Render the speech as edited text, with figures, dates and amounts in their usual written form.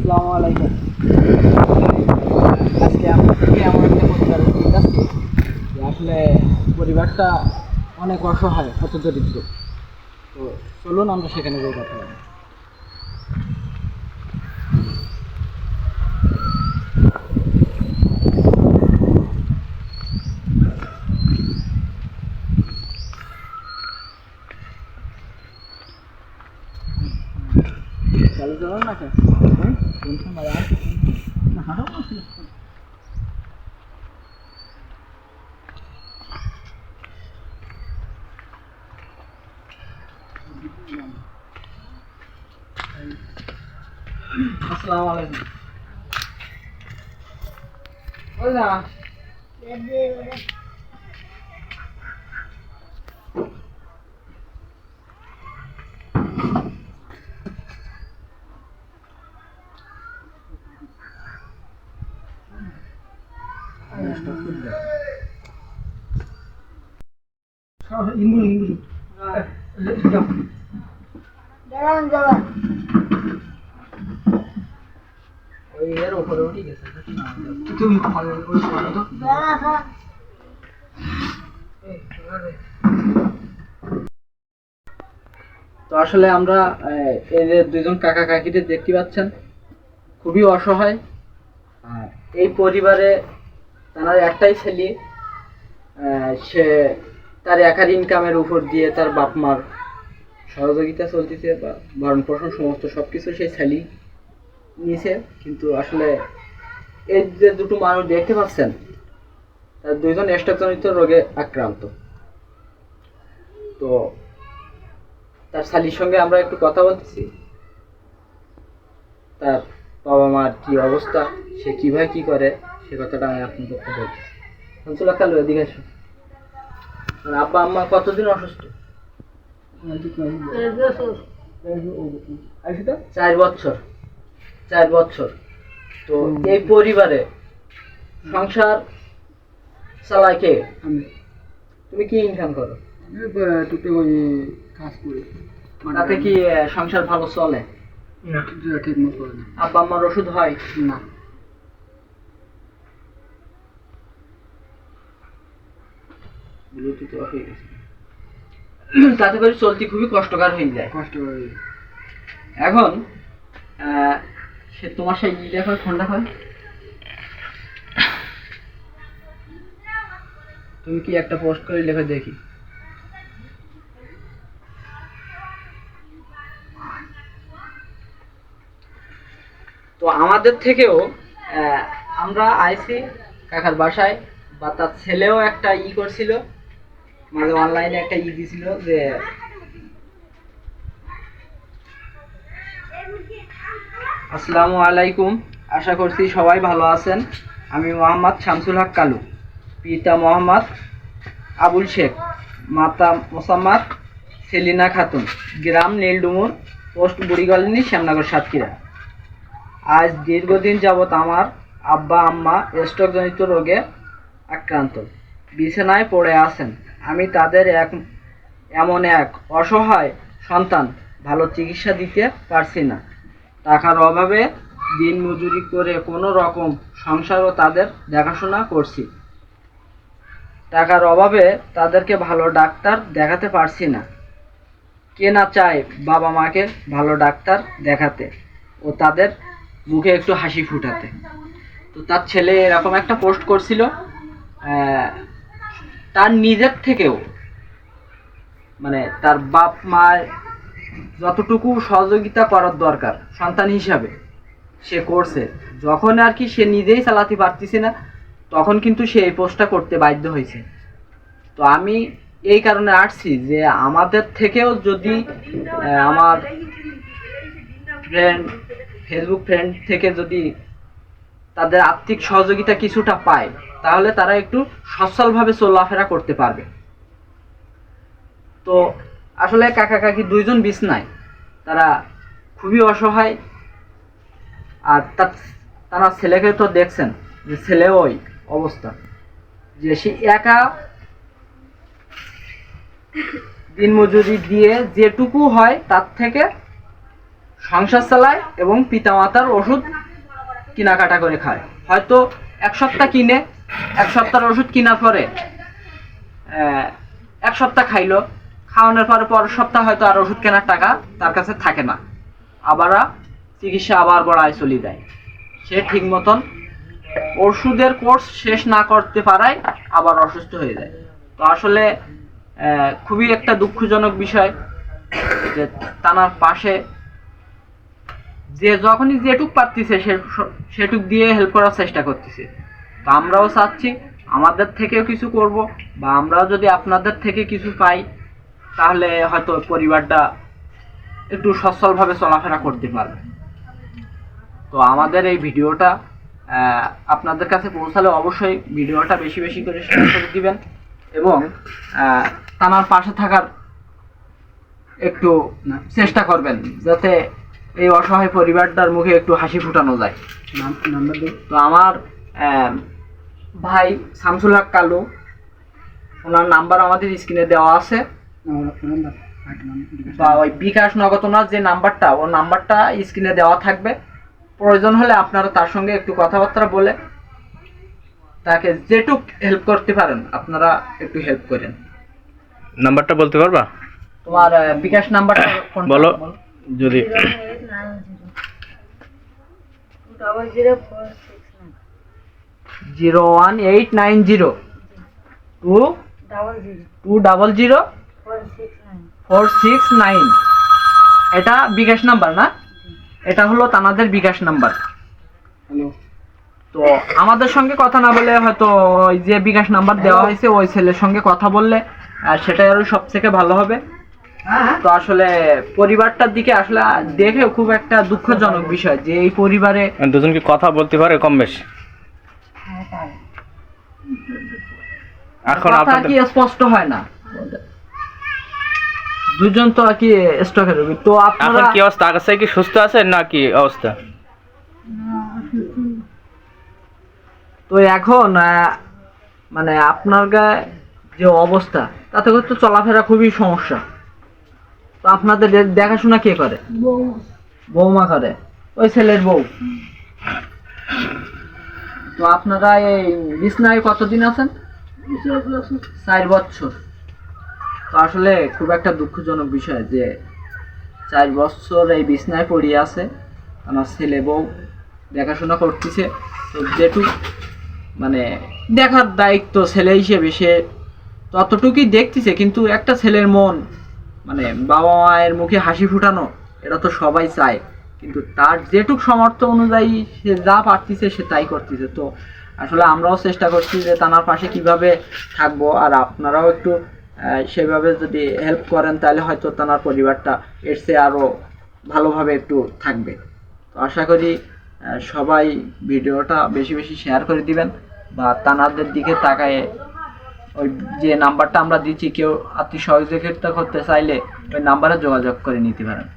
আসসালামু আলাইকুম। আজকে আমরা থেকে এমন একটা পরিবারের দিক আছে যে আসলে পরিবারটা অনেক অসহায়, হত দরিদ্র। তো চলুন আমরা সেখানে গিয়ে কথা বলি। চালু চলুন না স্যার, টেনশন বাড়ে আর না হারো। আসসালামু আলাইকুম। ওই না ইন্দু ইন্দু দাঁড়ান দাঁড়ান ওই এর উপরে উঠে গেছে। তুমি ওই করো তো। দাঁড়ান তো আসলে আমরা এই যে দুইজন কাকা কাকিদের দেখতে পাচ্ছেন, খুবই অসহায়। আর এই পরিবারে তার একটাই ছেলে, সে তার একার ইনকামের উপর দিয়ে তার বাপ মার সহযোগিতা চলতেছে, বা ভরণ পোষণ সমস্ত সবকিছু সেই ছেলেই নিয়েছে। কিন্তু আসলে এই যে দুটো মানুষ দেখতে পাচ্ছেন, তার দুইজন স্ট্রোকজনিত রোগে আক্রান্ত। তো তার শালির সঙ্গে আমরা একটু কথা বলতেছি, তার বাবা মার কি অবস্থা, সে কিভাবে কি করে, সে কথাটা আমি আপনাদের বলছি। শামসুল কালু এদিকে আসো। আব্বা আম্মা কতদিন অসুস্থ? 4 বছর। 4 বছর। তো এই পরিবারে সংসার চালায় কে? তুমি কি ইনকাম করো? কাজ করি, তাতে কি সংসার ভালো চলে? না ঠিক মতো হয় না। আব্বা আম্মার ওষুধ হয় না, ব্লুটুথ অফ হয়ে গেছে। তাতে করে চলতে খুবই কষ্টকর হয়ে যায়। কষ্ট করে। এখন সে তোমার সেই লেখা ফোনটা হয়, তুমি কি একটা পোস্ট করে লেখা দেখি। তো আমাদের থেকেও আমরা আইসি কাকার বাসায়, বা তার ছেলেও একটা করছিল, মানে অনলাইনে একটা দিছিল যে আসসালামু আলাইকুম, আশা করছি সবাই ভালো আছেন। আমি মোহাম্মদ শামসুল হক কালু, পিতা মোহাম্মদ আবুল শেখ, মাতা মোসাম্মদ সেলিনা খাতুন, গ্রাম নীলডুমুর, পোস্ট বুড়িগলনি, শ্যামনগর, সাতক্ষীরা। আজ দীর্ঘদিন যাবৎ আমার আব্বা আম্মা স্ট্রোকজনিত রোগে আক্রান্ত, বিছানায় পড়ে আছেন। আমি তাদের এমন এক অসহায় সন্তান, ভালো চিকিৎসা দিতে পারছি না। টাকার অভাবে দিন মজুরি করে কোনো রকম সংসারও তাদের দেখাশোনা করছি। টাকার অভাবে তাদেরকে ভালো ডাক্তার দেখাতে পারছি না। কে না চায় বাবা মাকে ভালো ডাক্তার দেখাতে ও তাদের মুখে একটু হাসি ফুটাতে। তো তার ছেলে এরকম একটা পোস্ট করছিল, তার নিজের থেকেও, মানে তার বাপ মার যতটুকু সহযোগিতা করার দরকার সন্তান হিসাবে সে করছে। যখন আর কি সে নিজেই চালাতে পারতেছে না, তখন কিন্তু সে এই পোস্টটা করতে বাধ্য হয়েছে। তো আমি এই কারণে আসছি যে আমাদের থেকেও যদি আমার ফেসবুক ফ্রেন্ড থেকে যদি তাদের আর্থিক সহযোগিতা কিছুটা পায়, তাহলে তারা একটু সচ্ছলভাবে চলাফেরা করতে পারবে। তো আসলে কাকা কাকি দুইজন বিছনায়, তারা খুবই অসহায়। আর তারা ছেলেকে তো দেখছেন যে ছেলে ওই অবস্থা, যে সে একা দিনমজুরি দিয়ে যেটুকু হয় তার থেকে সংসার চালায় এবং পিতামাতার ওষুধ কেনাকাটা করে খায়। হয়তো এক সপ্তাহ কিনে, এক সপ্তাহের ওষুধ কেনার পরে এক সপ্তাহ খাইলো, খাওয়ানোর পরে পরের সপ্তাহ হয়তো আর ওষুধ কেনার টাকা তার কাছে থাকে না, আবার চিকিৎসা আবার গড়ায় চলে যায়। সে ঠিক মতন ওষুধের কোর্স শেষ না করতে পারায় আবার অসুস্থ হয়ে যায়। তো আসলে খুবই একটা দুঃখজনক বিষয় যে তানার পাশে যে যখনই যেটুক পারতেছে সেটুক দিয়ে হেল্প করার চেষ্টা করতেছে। তো আমরাও চাচ্ছি আমাদের থেকেও কিছু করব, বা আমরাও যদি আপনাদের থেকে কিছু পাই তাহলে হয়তো পরিবারটা একটু সচ্ছলভাবে চলাফেরা করতে পারবে। তো আমাদের এই ভিডিওটা আপনাদের কাছে পৌঁছালে অবশ্যই ভিডিওটা বেশি বেশি করে শেয়ার করে দিবেন এবং তানার পাশে থাকার একটু চেষ্টা করবেন যাতে এই অসহায় পরিবারটার মুখে একটু হাসি ফুটানো যায়। নাম্বার দিন। তো আমার ভাই শামসুল হক কালু, ওনার নাম্বার আমাদের স্ক্রিনে দেওয়া আছে, বা ওই বিকাশ নগদনার যে নাম্বারটা, ওই নাম্বারটা স্ক্রিনে দেওয়া থাকবে। প্রয়োজন হলে আপনারা তার সঙ্গে একটু কথাবার্তা বলে তাকে যেটুক হেল্প করতে পারেন আপনারা একটু হেল্প করেন। নাম্বারটা বলতে পারবা? তোমার বিকাশ নাম্বারটা কোনটা? বলো যদি। 01890 01890 200 এটা বিকাশ নাম্বার না? এটা হলো তানাদের বিকাশ নাম্বার। হ্যালো। তো আমাদের সঙ্গে কথা না বলে হয়তো ওই যে বিকাশ নাম্বার দেওয়া হয়েছে ওই ছেলের সঙ্গে কথা বললে সেটাই আরো সব থেকে ভালো হবে। তো আসলে পরিবারটার দিকে আসলে দেখে খুব একটা দুঃখজনক বিষয় যে এই পরিবারে দুজন কি কথা বলতে পারে কম বেশি? এখন কথা আপনাদের কি স্পষ্ট হয় না, দুজন তো আর কি স্টকের রোগী। তো এখন আপনারা কি অবস্থা? আগের থেকে কি সুস্থ আছে না কি অবস্থা? তো এখন মানে আপনার গায়ে যে অবস্থা তাতে তো চলাফেরা খুবই সমস্যা। তো আপনাদের দেখাশোনা কে করে? বৌমা করে, ওই ছেলের বউ। তো আপনারা এই বিছনায় কতদিন আছেন? 4 বছর। তো আসলে খুব একটা দুঃখজনক বিষয় যে 4 বছর এই বিছনায় পড়িয়ে আছে, আমার ছেলে বউ দেখাশোনা করতেছে। তো যেটুক মানে দেখার দায়িত্ব ছেলে হিসেবে সে ততটুকুই দেখতেছে, কিন্তু একটা ছেলের মন মানে বাবা মায়ের মুখে হাসি ফুটানো এটা তো সবাই চায়, কিন্তু তার যেটুক সামর্থ্য অনুযায়ী সে যা পারতেছে সে তাই করতেছে। তো আসলে আমরাও চেষ্টা করছি যে তানার পাশে কিভাবে থাকবো, আর আপনারাও একটু সেভাবে যদি হেল্প করেন তাহলে হয়তো তানার পরিবারটা এর চেয়ে আরও ভালোভাবে একটু থাকবে। তো আশা করি সবাই ভিডিওটা বেশি বেশি শেয়ার করে দিবেন, বা তানাদের দিকে তাকায় ওই যে নাম্বারটা আমরা দিচ্ছি কেউ আত্মীয় সহযোগিতা করতে চাইলে ওই নাম্বারে যোগাযোগ করে নিতে পারেন।